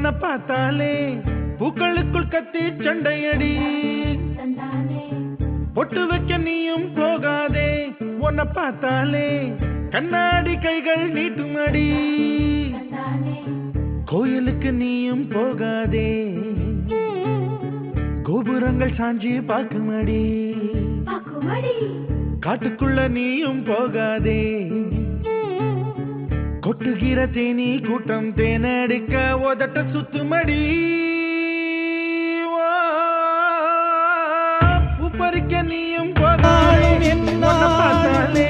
உன்னை பார்த்தாலே பூக்களுக்குள் கத்தி சண்டையடி பொட்டு வைக்க நீயும் போகாதே உன்னை பார்த்தாலே கண்ணாடி கைகள் நீட்டுமடி கோயிலுக்கு நீயும் போகாதே கோபுரங்கள் சாஞ்சி பாக்குமடி காட்டுக்குள்ள நீயும் போகாதே கொட்டுகிற தேனி கூட்டம் தேனடிக்க உதட்ட சுத்துமடி பூ பறிக்க நீயும் போகாதே என்ன பார்த்தாலே